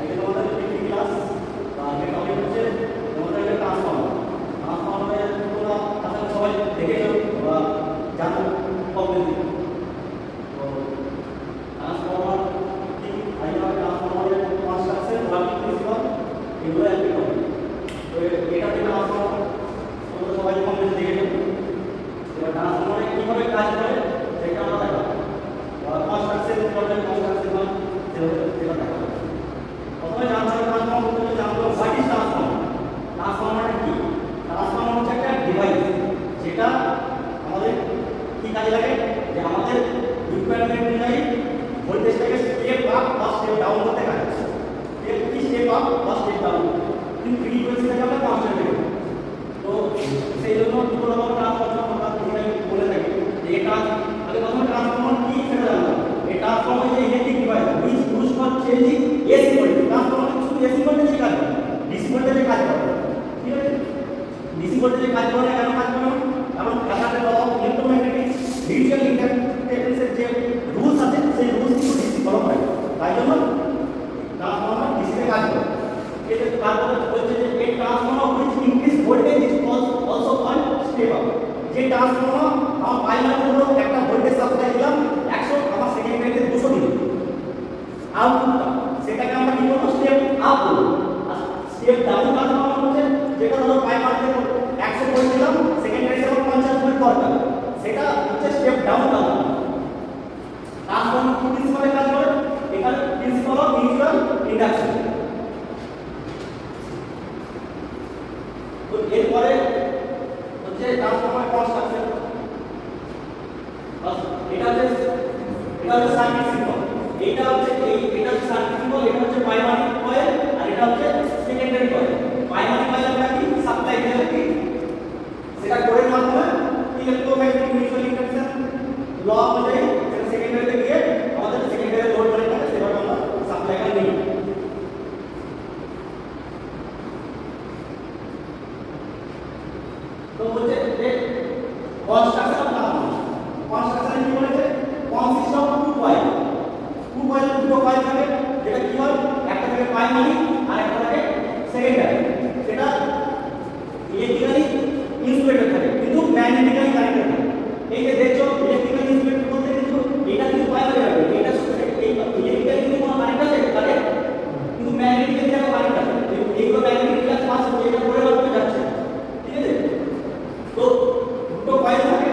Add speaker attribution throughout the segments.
Speaker 1: আজকে তোমাদের fifty class আজকে টপিক হচ্ছে তোমাদের একটা ট্রান্সফর্মার। ট্রান্সফর্মারের তোমরা আসলে সবাই দেখেছো বা জানো কমপ্লিটলি। তো ট্রান্সফর্মার ঠিক আইভাবে ট্রান্সফর্মারের কনস্ট্রাকশন ওয়ার্কিং প্রিন্সিপাল এগুলো একই টপিক। তো এটা থেকে ট্রান্সফর্মার তোমরা সবাই কমপ্লিটলি দেখেছো। এবার ট্রান্সফর্মারে কিভাবে কাজ করে সেটা আমরা দেখাবো। কনস্ট্রাকশন করলে কনস্ট্রাকশন হয় সেটা দেখাবো। প্রথমে জানতে হবে ট্রান্সফর্মার বলতে জানবো হোয়াট ইজ ট্রান্সফর্মার। ট্রান্সফর্মার কি? ট্রান্সফর্মার হচ্ছে একটা ডিভাইস যেটা আমাদের কি কাজে লাগে, যে আমাদের রিকোয়ারমেন্ট অনুযায়ী ভোল্টেজটাকে স্টেপ আপ বা স্টেপ ডাউন করতে কাজ করে। স্টেপ আপ বা স্টেপ ডাউন কিন্তু ফ্রিকোয়েন্সিটাকে আমরা কনস্ট্যান্ট রাখি। তো সেই জন্য দুটো রকম ট্রান্সফর্মার আমরা বলে থাকি যে এটা আগে প্রথমে ট্রান্সফর্মার কি সেটা জানবো। এই ট্রান্সফর্মার যে electric device which use for changing AC voltage. Transformer শুধু এসি ভোল্টেজে কাজ করে, ডিসি ভোল্টেজে কাজ করে। ঠিক আছে, ডিসি ভোল্টেজে কাজ করে কেন কাজ করে? কারণ এখানে বলা ইলেকট্রোম্যাগনেটিক মিউচুয়াল ইন্টারফারেন্সের যে রুলস আছে সেই রুলস কিন্তু ডিসি ফলো করে। তাই জন্য ট্রান্সফর্মার ডিসিতে কাজ করে। এটা তারপরে বলছে যে এই transformer which increase voltage is also called step up. যে ট্রান্সফর্মার আমার প্রাইমারি হলো একটা ভোল্টেজ সাপ্লাই দিলাম 100, আমার সেকেন্ডারিতে 200 দিলাম, আউটপুটটা সেটাকে আমরা কি করব? স্টেপ আপ করব। আর স্টেপ ডাউন ট্রান্সফর্মার হচ্ছে যেটা ধরো প্রাইমারিতে 100 ভোল্ট দিলাম, সেকেন্ডারিতে আমার 50 ভোল্ট দরকার, সেটা হচ্ছে স্টেপ ডাউন ট্রান্সফর্মার। ট্রান্সফর্মার প্রিন্সিপালে কাজ করে, এখানে প্রিন্সিপাল অফ মিউচুয়াল ইন্ডাকশন। তো এরপরে হচ্ছে ট্রান্সফর্মার কনস্ট্রাকশন। এটা হচ্ছে সার্কিট সিম্বল। এটা হচ্ছে সার্কিট সিম্বল। এটা হচ্ছে প্রাইমারি কয়েল আর এটা হচ্ছে সেকেন্ডারি কয়েল। প্রাইমারি কয়েল আমরা কি সাপ্লাই দিয়ে কি সেটা কোরের মাধ্যমে ইলেকট্রোম্যাগনেটিক মিউচুয়াল ইন্ডাকশন ল অনুযায়ী সেকেন্ডারিতে গিয়ে আমাদের সেকেন্ডারি লোড কানেক্ট সেটা আমরা সাপ্লাইটা নিই। তো বলছে যে কনস্ট্রাকশন অফ ট্রান্সফর্মার। কনস্ট্রাকশন কি বলেছে? Consist of two coil. দুটো কয়েল থাকে, যেটা কি হয় একটা থাকে প্রাইমারি আর একটা থাকে সেকেন্ডারি। সেটা ইলেকট্রিক্যালি ইনসুলেটেড থাকে কিন্তু ম্যাগনেটিক্যালি কানেক্টেড থাকে। এই যে দেখছো ইলেকট্রিক্যালি ইনসুলেটেড বলতে কিন্তু এটা কিন্তু কয়েলে যাবে, এটা এই ইলেকট্রিক্যালি কিন্তু কোনো কানেক্ট আছে কারেন্ট, কিন্তু ম্যাগনেটিক্যালি দেখো কানেক্ট আছে। এইগুলো ম্যাগনেটিক ক্লাস পাস হয়ে এটা পরে মাধ্যমে যাচ্ছে। ঠিক আছে, তো দুটো কয়েল থাকে,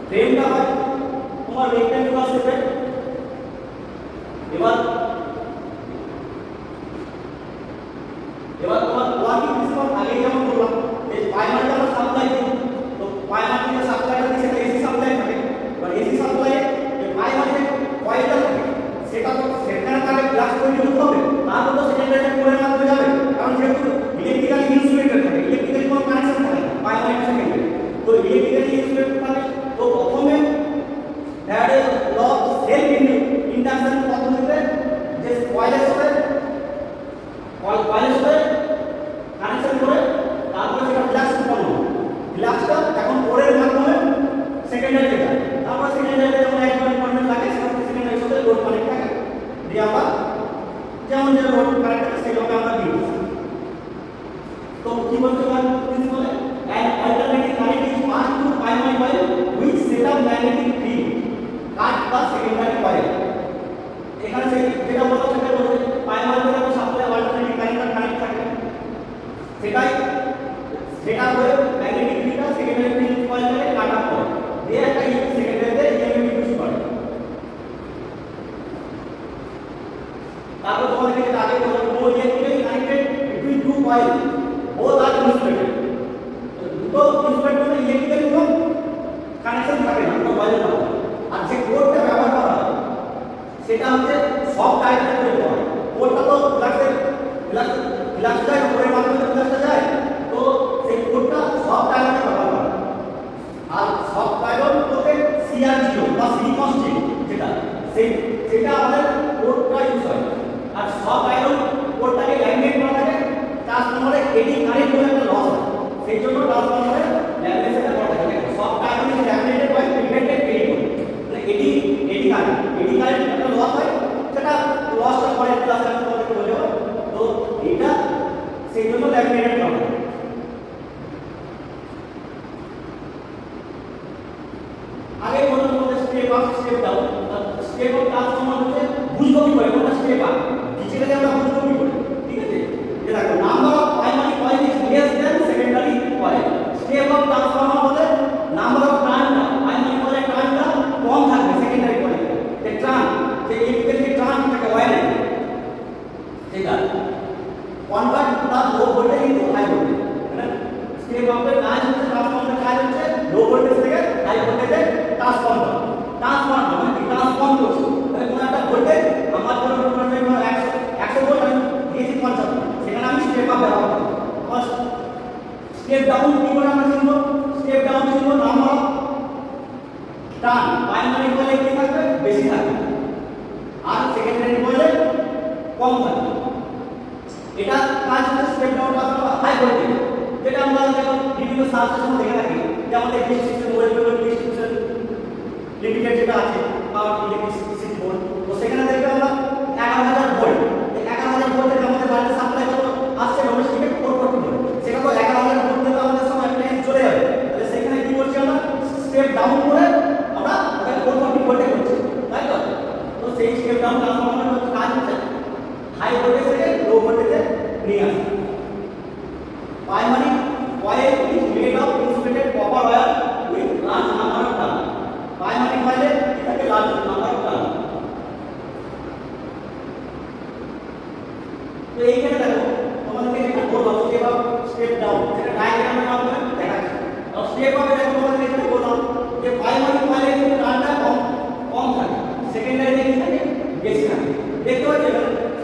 Speaker 1: ফ্রেমটা হয় তোমার রেক্ট্যাঙ্গুলার শেপে। এবার তোমার ওয়ার্কিং প্রিন্সিপাল আগে যেমন বললাম যে প্রাইমারি আমরা সাপ্লাই দিই, তো প্রাইমারি যে সাপ্লাইটা দিই সেটা এসি সাপ্লাই থাকে। এবার এসি সাপ্লাইয়ে যে প্রাইমারি কয়েলটা থাকে সেটা তো সেখানে তাকে প্লাস তৈরি হতে হবে, তারপর তো সেকেন্ডারিটা কোরের মাধ্যমে যাবে, কারণ যেহেতু ইলেকট্রিক্যালি ইনসুলেটেড থাকে, ইলেকট্রিক্যালি কোনো কানেকশন থাকে না প্রাইমারি সেকেন্ডারি। তো ইলেকট্রিক্যালি ইনসুলেটেড থাকে, তো প্রথমে that is law of self induction পদ্ধতিতে যে কয়েলের সাথে কানেকশন করে তারপরে সেটা ফ্লাক্স উৎপন্ন হয়। ফ্লাক্সটা এখন কোরের মাধ্যমে সেকেন্ডারিতে যায়, তারপর সেকেন্ডারিতে যখন একবার ইম্পর্টেন্ট লাগে সেটা সেকেন্ডারির সাথে লোড কানেক্ট থাকে দিয়ে আমরা যেমন যে লোড কানেক্ট থাকে সেইভাবে আমরা দিই। তো কি বলতে পারি প্রিন্সিপালে? An alternative current is pass through primary coil which set up magnetic field cut by secondary coil. এখানে যেটা বললাম সেটা বলতে primary coil supply alternative current থাকে, সেটা হয়ে ম্যাগনেটিক ফিল্ডটা সেকেন্ডারি ফিল্ড কয়েল থেকে কাট আপ করে দিয়ে একটা সেকেন্ডারিতে ইএমএফ ইউজ করে। তারপর তোমাদের যেটা আগে বললাম no electrically connected between two coil both are insulated। দুটো ইনসুলেট মানে ইলেকট্রিক্যালি কোনো কানেকশন থাকে না দুটো কয়েলের মধ্যে। আর যে কোডটা ব্যবহার করা হয় সেটা হচ্ছে সফট আয়রনে তৈরি করা হয়। কোডটা তো ফ্লাক্স যায় কোরের মাধ্যমে ফ্লাক্সটা যায়, তো সেই কোডটা সফট আয়রনে ব্যবহার করা হয়। আর সফট আয়রন বলতে CR0 বা সিলিকন যেটা সেটা আমাদের কোডটা ইউজ হয়। আর সফট আয়রন কোডটাকে ল্যামিনেট করা থাকে, ট্রান্সফর্মারে এডি কারেন্ট বলে একটা লস হয়, সেই জন্য ট্রান্সফর্মারে ল্যামিনেশনটা করা থাকে। Soft iron is laminated by prevented eddy code, মানে এডি কারেন্ট একটা লস হয়, সেটা লসটা পরে ক্লাসে আমি তোমাদেরকে বলে সেই জন্য ল্যামিনেটেড হবে। আগে বললাম তোমাদের step up step down. Step up transformer হচ্ছে বুঝবো কি করে কোনটা স্টেপ আপ, ডিজিটালি আমরা বুঝবো কি করে, ঠিক আছে? যে দেখো number of primary coil is less than secondary coil. Step up transformer হলে নাম্বার অফ টার্নটা প্রাইমারি কয়েলের টার্নটা কম থাকবে সেকেন্ডারি কয়েলে। এই টার্ন যে ইলেকট্রিক্যাল যে টার্ন থাকে ওয়্যারে সেটা convert plus low voltage into high voltage. মানে স্টেপ আপের কাজ হচ্ছে ট্রান্সফরমারের কাজ হচ্ছে লো ভোল্টেজ থেকে হাই ভোল্টেজে ট্রান্সফর্ম করা। ট্রান্সফর্ম মানে কি ট্রান্সফর্ম করছে, মানে কোন একটা ভোল্টেজ আমার ধরো 100 ভোল্ট আমি দিয়েছি 50, সেখানে আমি স্টেপ আপ ব্যবহার করব। আর স্টেপ ডাউন কি করে আমরা শিখব? স্টেপ ডাউন শিখব নাম্বার অফ টার্ন প্রাইমারি কয়েলে কি থাকবে বেশি থাকবে আর সেকেন্ডারি কয়েলে কম থাকবে। এটা কাজ হচ্ছে step down transformer high voltage, যেটা আমরা যখন বিভিন্ন সাবস্টেশন দেখে থাকি, যেমন ডিস্ট্রিবিউশন ওয়েলফেয়ার ডিস্ট্রিবিউশন লিমিটেড যেটা আছে পাওয়ার ইলেকট্রিসিটি বোর্ড, তো সেখানে দেখবে আমরা 11000 ভোল্ট, এই 11000 ভোল্টের আমাদের বাইরে সাপ্লাই কত আসছে ডোমেস্টিকে 440 ভোল্ট, সেটা তো 11000 ভোল্ট দিয়ে আমাদের সব অ্যাপ্লায়েন্স চলে যাবে। তাহলে সেখানে কি করছি আমরা স্টেপ ডাউন করে আমরা ওটা 440 ভোল্টে করছি, তাই তো? তো সেই স্টেপ ডাউন ট্রান্সফরমারের কাজ হচ্ছে হাই ভোল্টেজ থেকে লো ভোল্টেজে নিয়ে আসা। Primary coil is made of insulated copper wire with large number of turn. Primary কয়েলে এটাকে লার্জ নাম্বার অফ টার্ন। তো এইখানে দেখো তোমাদেরকে যেটা বললাম স্টেপ আপ স্টেপ ডাউন, সেটা ডায়াগ্রামের মাধ্যমে দেখাচ্ছি। আর স্টেপ আপে দেখো তোমাদেরকে যেটা বললাম যে প্রাইমারি কয়েলে কিন্তু টার্নটা কম থাকে, সেকেন্ডারিতে কি থাকে বেশি থাকে। দেখতে পাচ্ছেন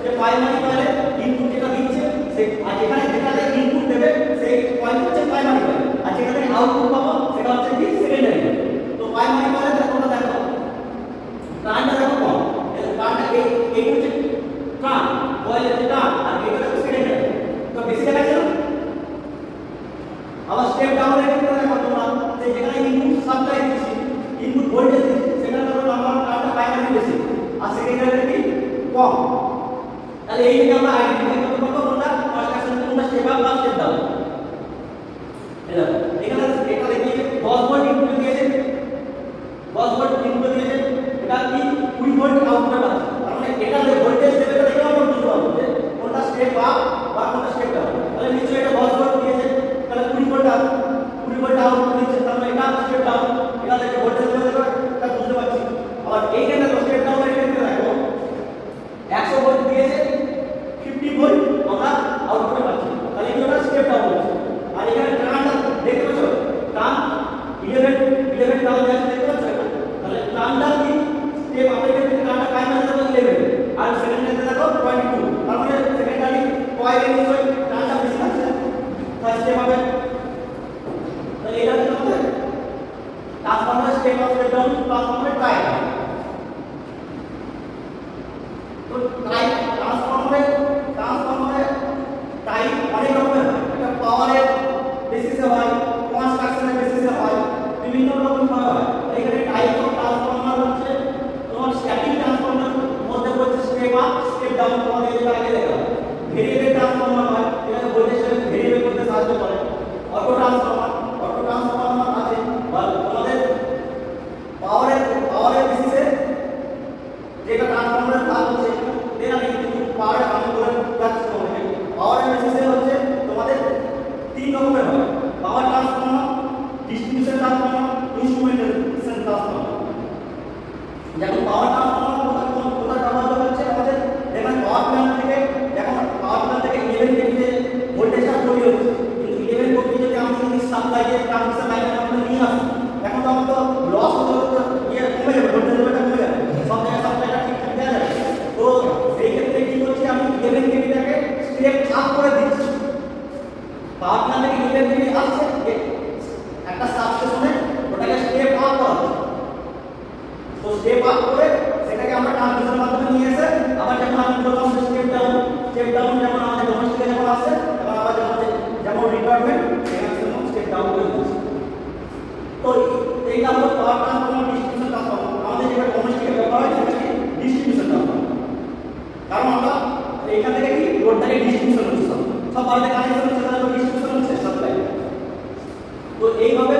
Speaker 1: যে প্রাইমারি কয়েলে ইনপুট যেটা দিচ্ছে সে আর যেখানে যেটাতে ইনপুট দেবে সেই কয়েল হচ্ছে প্রাইমারি কয়েল, আর যেখানে আউটপুট পাবো সেটা হচ্ছে কি সেকেন্ডারি। তো প্রাইমারি কয়েলে দেখো টার্নটা দেখো কম, টার্নটা এই হচ্ছে টার্ন কয়েলের যে টার্ন আর এটা হচ্ছে সেকেন্ডারি, তো বেশি দেখাচ্ছে না। আবার স্টেপ ডাউনের ক্ষেত্রে দেখো তোমরা যে যেখানে ইনপুট সাপ্লাই দিচ্ছি ইনপুট ভোল্টেজ দিচ্ছি সেখানে ধরো নাম্বার টার্নটা প্রাইমারি বেশি আর সেকেন্ডারি কি কম। তাহলে এই থেকে আমরা আইডেন্টিফাই করতে পারবো কোনটা কনস্ট্রাকশন কোনটা স্টেপ আপ বা স্টেপ ডাউন। এখানে এটা দেখিয়ে 10 ভোল্ট ইনপুট দিয়েছে, 10 ভোল্ট ইনপুট দিয়েছে, এটা কি 20 ভোল্ট আউটপুট পাচ্ছে। তার মানে এটা যে ভোল্টেজ দেবে এটা দেখে আমরা বুঝতে পারবো যে কোনটা স্টেপ আপ বা কোনটা স্টেপ ডাউন। তাহলে নিশ্চয়ই এটা 10 ভোল্ট দিয়েছে, তাহলে 20 ভোল্ট আউটপুট দিচ্ছে, তার মানে এটা স্টেপ ডাউন। এটা দেখে ভোল্টেজ দেবে এটা বুঝতে পারছি। আবার এইখানে স্টেপ ডাউনের ক্ষেত্রে দেখো 100 ভোল্ট দিয়েছে, 50 ভোল্ট আমরা আউটপুট পাচ্ছি, তাহলে কি ওটা স্টেপ ডাউন হচ্ছে। আর এখানে টার্নটা দেখতে পাচ্ছ, টার্ন 11 টার্ন যাচ্ছে দেখতে পাচ্ছ, তাহলে টার্নটা কি স্টেপ আপের ক্ষেত্রে টার্নটা প্রাইমারি দেখো 11 আর সেকেন্ডারিতে দেখো 22, তার মানে সেকেন্ডারি কয়েলে নিশ্চয়ই টার্নটা বেশি থাকছে ফার্স্ট স্টেপ আপে। তাহলে এটা হচ্ছে আমাদের transformer step up step down transformer type. তো টাইপ ট্রান্সফরমারে টাইপ অনেক রকমের হয়, এটা পাওয়ারের বেসিসে হয়, কনস্ট্রাকশনের বেসিসে হয়, বিভিন্ন রকম হয়। এখানে টাইপ অফ ট্রান্সফরমার হচ্ছে তোমার স্ট্যাটিক ট্রান্সফরমার মধ্যে পড়ছে স্টেপ আপ স্টেপ ডাউন, তোমাদের যেটা আগে দেখা ভেরিয়েবল ট্রান্সফরমার হয়, এটা ভোল্টেজ ভেরিয়েবল করতে সাহায্য করে। অটো ট্রান্সফরমার আছে বা তোমাদের পাওয়ারের বেসিসে যেটা ট্রান্সফরমারের ভাগ হচ্ছে দেন আমি পাওয়ার আমি বলে যাচ্ছি তোমাদের। পাওয়ারের বেসিসে হচ্ছে তোমাদের 3 রকমের হয়, power transformer, distribution transformer, instrumentation transformer. যেমন পাওয়ার ট্রান্সফরমার কোথায় ব্যবহার হচ্ছে আমাদের যেমন পাওয়ার প্ল্যান্ট থেকে 11 কেভি যে ভোল্টেজটা তৈরি হচ্ছে, কিন্তু 11 কেভি যদি আমরা সাপ্লাই দিয়ে ট্রান্সমিশন লাইনে আমরা নিয়ে আসি, এখন তো আমাদের লস হতে কমে যাবে, ভোল্টেজ লেভেলটা কমে যাবে, সব জায়গায় সাপ্লাইটা ঠিকঠাক দেওয়া যাবে। তো সেই ক্ষেত্রে কি করছি আমি 11 কেভিটাকে স্টেপ আপ করে দিচ্ছি। পাওয়ার প্ল্যান্ট থেকে 11 কেভি আসছে একটা সাবস্টেশনে, ওটাকে স্টেপ আপ করা হচ্ছে। তো স্টেপ আপ করে সেটাকে আমরা ট্রান্সমিশনের মাধ্যমে নিয়ে এসে আবার যখন আমি বললাম স্টেপ ডাউন যেমন আমাদের ডোমেস্টিকে যখন আসছে তখন আবার যেমন রিকোয়ারমেন্ট সেখানে স্টেপ ডাউন করে দিচ্ছি। তো এইটা হলো পাওয়ার ট্রান্সফরমার ডিস্ট্রিবিউশন ট্রান্সফরমার। আমাদের যেটা ডোমেস্টিকে ব্যবহার হয় সেটা কি ডিস্ট্রিবিউশন ট্রান্সফরমার, কারণ আমরা এইখান থেকে কি লোডটাকে ডিস্ট্রিবিউশন করছি। সব বাড়িতে কানেকশন হচ্ছে, তাহলে ডিস্ট্রিবিউশন হচ্ছে সাপ্লাই। তো এইভাবে